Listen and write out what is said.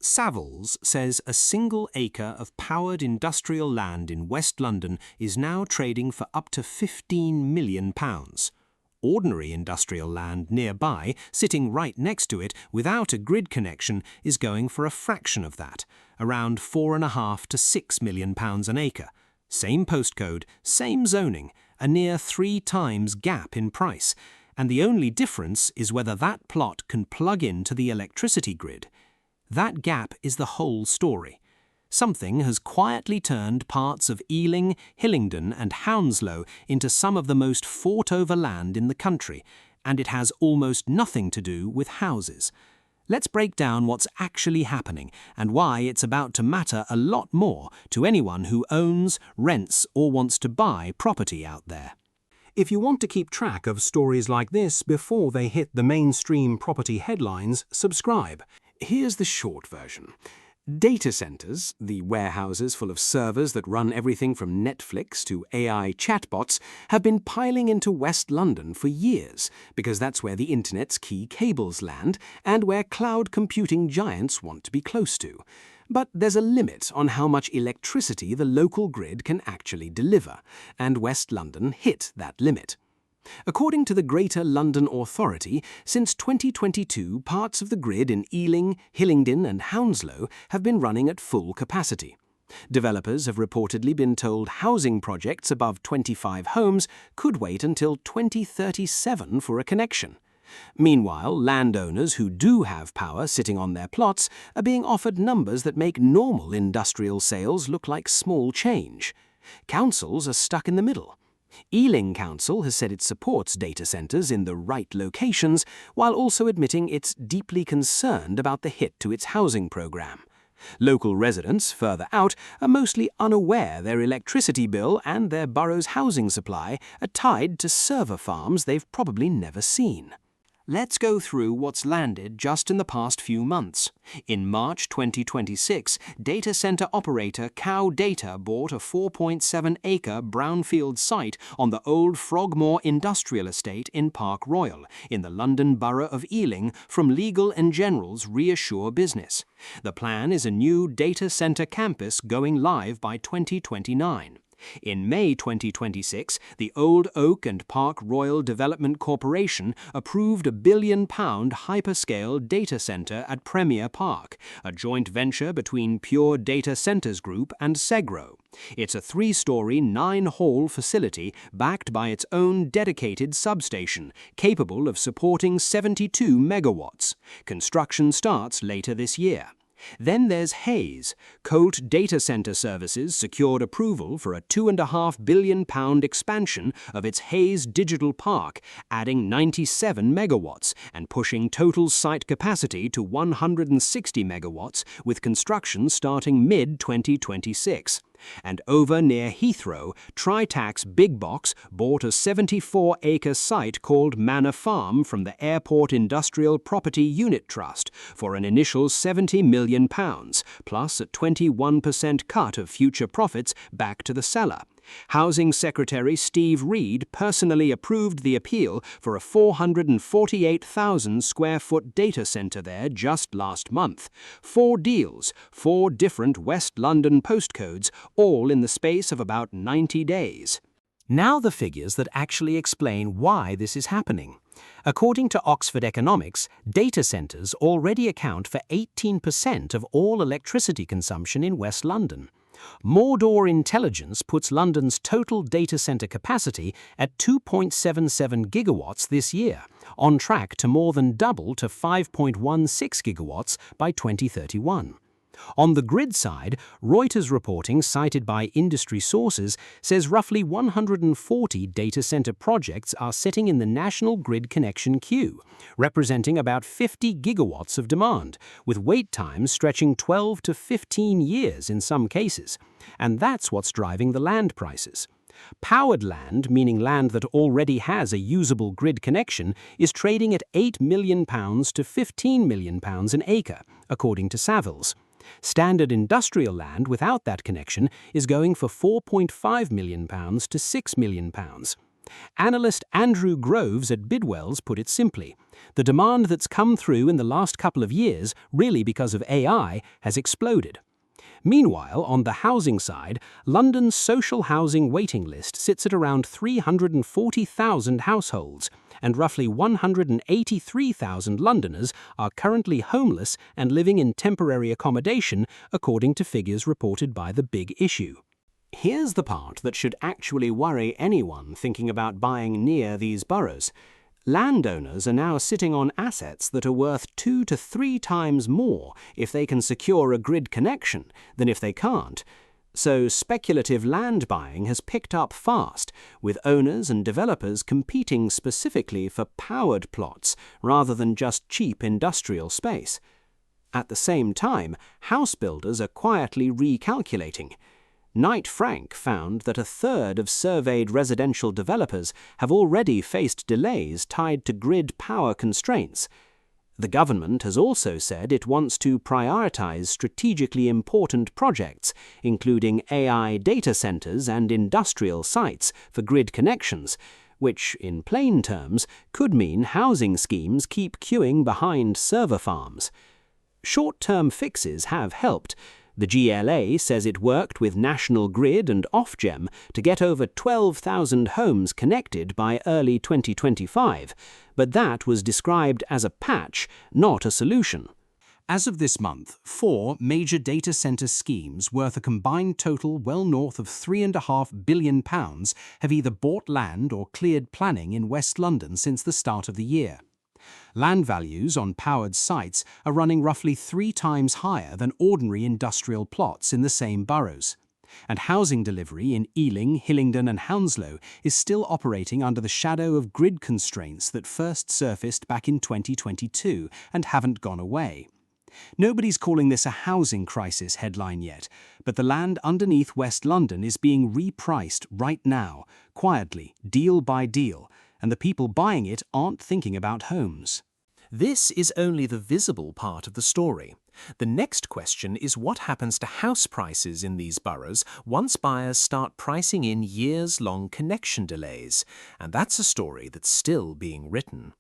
Savills says a single acre of powered industrial land in West London is now trading for up to £15 million. Ordinary industrial land nearby, sitting right next to it without a grid connection, is going for a fraction of that, around £4.5 to £6 million an acre. Same postcode, same zoning, a near 3 times gap in price, and the only difference is whether that plot can plug into the electricity grid. That gap is the whole story. Something has quietly turned parts of Ealing, Hillingdon and Hounslow into some of the most fought-over land in the country, and it has almost nothing to do with houses. Let's break down what's actually happening and why it's about to matter a lot more to anyone who owns, rents or wants to buy property out there. If you want to keep track of stories like this before they hit the mainstream property headlines, subscribe. Here's the short version. Data centers, the warehouses full of servers that run everything from Netflix to AI chatbots, have been piling into West London for years because that's where the internet's key cables land and where cloud computing giants want to be close to. But there's a limit on how much electricity the local grid can actually deliver, and West London hit that limit. According to the Greater London Authority, since 2022, parts of the grid in Ealing, Hillingdon and Hounslow have been running at full capacity. Developers have reportedly been told housing projects above 25 homes could wait until 2037 for a connection. Meanwhile, landowners who do have power sitting on their plots are being offered numbers that make normal industrial sales look like small change. Councils are stuck in the middle. Ealing Council has said it supports data centres in the right locations, while also admitting it's deeply concerned about the hit to its housing programme. Local residents, further out, are mostly unaware their electricity bill and their borough's housing supply are tied to server farms they've probably never seen. Let's go through what's landed just in the past few months. In March 2026, data center operator Cow Data bought a 4.7-acre brownfield site on the old Frogmore Industrial Estate in Park Royal, in the London Borough of Ealing, from Legal & General's Reassure Business. The plan is a new data center campus going live by 2029. In May 2026, the Old Oak and Park Royal Development Corporation approved a £1 billion hyperscale data centre at Premier Park, a joint venture between Pure Data Centres Group and Segro. It's a 3-storey, 9-hall facility backed by its own dedicated substation, capable of supporting 72 megawatts. Construction starts later this year. Then there's Hayes. Colt Data Centre Services secured approval for a £2.5 billion expansion of its Hayes Digital Park, adding 97 megawatts and pushing total site capacity to 160 megawatts, with construction starting mid-2026. And over near Heathrow, Tritax Big Box bought a 74-acre site called Manor Farm from the Airport Industrial Property Unit Trust for an initial £70 million, plus a 21% cut of future profits back to the seller. Housing Secretary Steve Reed personally approved the appeal for a 448,000 square foot data centre there just last month. 4 deals, 4 different West London postcodes, all in the space of about 90 days. Now the figures that actually explain why this is happening. According to Oxford Economics, data centres already account for 18% of all electricity consumption in West London. Mordor Intelligence puts London's total data centre capacity at 2.77 gigawatts this year, on track to more than double to 5.16 gigawatts by 2031. On the grid side, Reuters reporting cited by industry sources says roughly 140 data center projects are sitting in the national grid connection queue, representing about 50 gigawatts of demand, with wait times stretching 12 to 15 years in some cases. And that's what's driving the land prices. Powered land, meaning land that already has a usable grid connection, is trading at £8 million to £15 million an acre, according to Savills. Standard industrial land without that connection is going for £4.5 million to £6 million. Analyst Andrew Groves at Bidwell's put it simply: the demand that's come through in the last couple of years, really because of AI, has exploded. Meanwhile, on the housing side, London's social housing waiting list sits at around 340,000 households, and roughly 183,000 Londoners are currently homeless and living in temporary accommodation, according to figures reported by The Big Issue. Here's the part that should actually worry anyone thinking about buying near these boroughs. Landowners are now sitting on assets that are worth 2 to 3 times more if they can secure a grid connection than if they can't. So speculative land buying has picked up fast, with owners and developers competing specifically for powered plots rather than just cheap industrial space. At the same time, house builders are quietly recalculating. Knight Frank found that a third of surveyed residential developers have already faced delays tied to grid power constraints. The government has also said it wants to prioritise strategically important projects, including AI data centres and industrial sites for grid connections, which, in plain terms, could mean housing schemes keep queuing behind server farms. Short-term fixes have helped. The GLA says it worked with National Grid and Ofgem to get over 12,000 homes connected by early 2025, but that was described as a patch, not a solution. As of this month, 4 major data centre schemes worth a combined total well north of £3.5 billion have either bought land or cleared planning in West London since the start of the year. Land values on powered sites are running roughly 3 times higher than ordinary industrial plots in the same boroughs. And housing delivery in Ealing, Hillingdon and Hounslow is still operating under the shadow of grid constraints that first surfaced back in 2022 and haven't gone away. Nobody's calling this a housing crisis headline yet, but the land underneath West London is being repriced right now, quietly, deal by deal, and the people buying it aren't thinking about homes. This is only the visible part of the story. The next question is what happens to house prices in these boroughs once buyers start pricing in years-long connection delays, and that's a story that's still being written.